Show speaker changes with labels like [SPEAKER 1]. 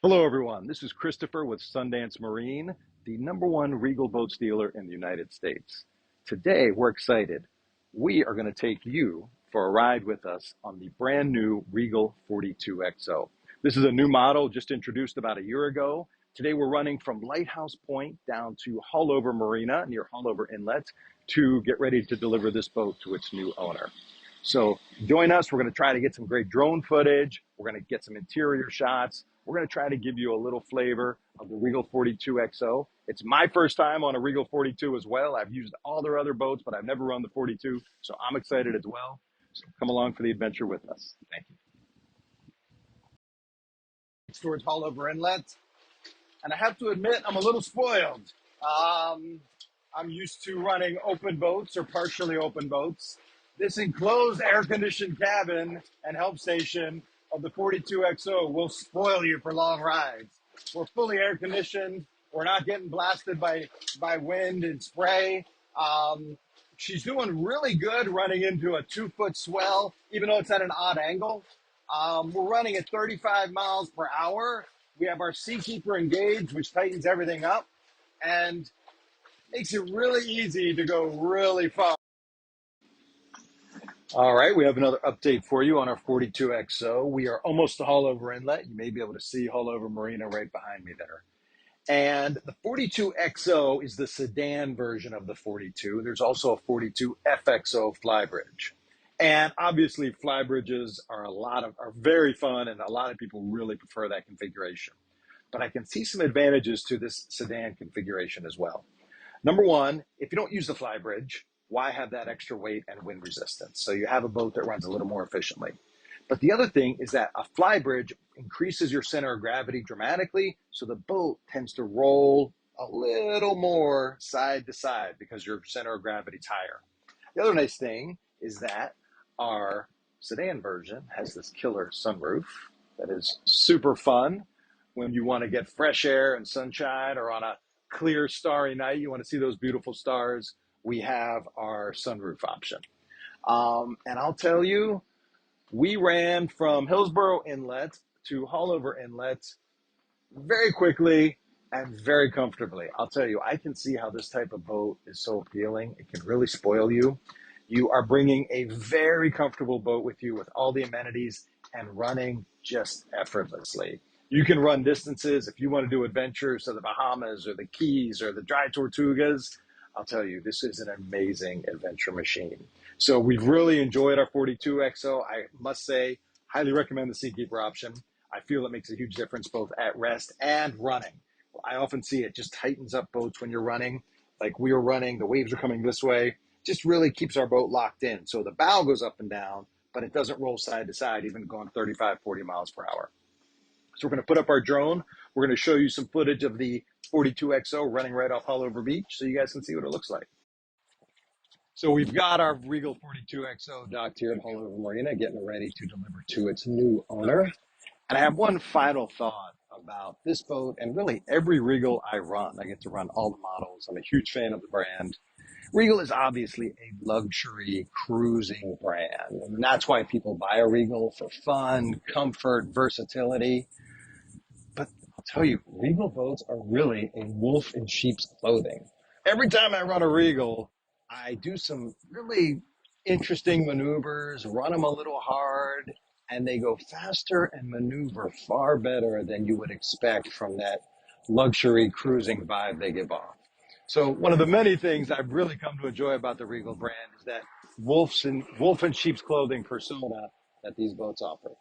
[SPEAKER 1] Hello, everyone. This is Christopher with Sundance Marine, the #1 Regal boats dealer in the United States. Today, we're excited. We are going to take you for a ride with us on the brand new Regal 42XO. This is a new model just introduced about a year ago. Today, we're running from Lighthouse Point down to Haulover Marina near Haulover Inlet to get ready to deliver this boat to its new owner. So join us. We're going to try to get some great drone footage. We're going to get some interior shots. We're going to try to give you a little flavor of the Regal 42XO. It's my first time on a Regal 42 as well. I've used all their other boats, but I've never run the 42, so I'm excited as well. So come along for the adventure with us. Thank you. Towards Haulover Inlet, and I have to admit, I'm a little spoiled. I'm used to running open boats or partially open boats. This enclosed air-conditioned cabin and help station of the 42XO will spoil you for long rides. We're fully air-conditioned. We're not getting blasted by wind and spray. She's doing really good running into a 2-foot swell, even though it's at an odd angle. We're running at 35 miles per hour. We have our Seakeeper engaged, which tightens everything up and makes it really easy to go really far. All right, we have another update for you on our 42XO. We are almost to Haulover Inlet. You may be able to see Haulover Marina right behind me there. And the 42XO is the sedan version of the 42. There's also a 42FXO flybridge. And obviously flybridges are very fun, and a lot of people really prefer that configuration. But I can see some advantages to this sedan configuration as well. Number one, if you don't use the flybridge, why have that extra weight and wind resistance? So you have a boat that runs a little more efficiently. But the other thing is that a flybridge increases your center of gravity dramatically, so the boat tends to roll a little more side to side because your center of gravity is higher. The other nice thing is that our sedan version has this killer sunroof that is super fun when you want to get fresh air and sunshine, or on a clear starry night, you want to see those beautiful stars. We have our sunroof option. And I'll tell you, we ran from Hillsborough Inlet to Haulover Inlet very quickly and very comfortably. I'll tell you, I can see how this type of boat is so appealing. It can really spoil you. You are bringing a very comfortable boat with you with all the amenities and running just effortlessly. You can run distances if you want to do adventures to the Bahamas or the Keys or the Dry Tortugas. I'll tell you, this is an amazing adventure machine. So we've really enjoyed our 42XO. I must say, highly recommend the Seakeeper option. I feel it makes a huge difference both at rest and running. I often see it just tightens up boats when you're running. Like we were running, the waves are coming this way. Just really keeps our boat locked in. So the bow goes up and down, but it doesn't roll side to side, even going 35, 40 miles per hour. So we're going to put up our drone. We're going to show you some footage of the 42XO running right off Haulover Beach so you guys can see what it looks like. So we've got our Regal 42XO docked here at Haulover Marina, getting ready to deliver to its new owner. And I have one final thought about this boat and really every Regal I run. I get to run all the models. I'm a huge fan of the brand. Regal is obviously a luxury cruising brand, and that's why people buy a Regal, for fun, comfort, versatility. But I'll tell you, Regal boats are really a wolf in sheep's clothing. Every time I run a Regal, I do some really interesting maneuvers, run them a little hard, and they go faster and maneuver far better than you would expect from that luxury cruising vibe they give off. So one of the many things I've really come to enjoy about the Regal brand is that wolf in sheep's clothing persona that these boats offer.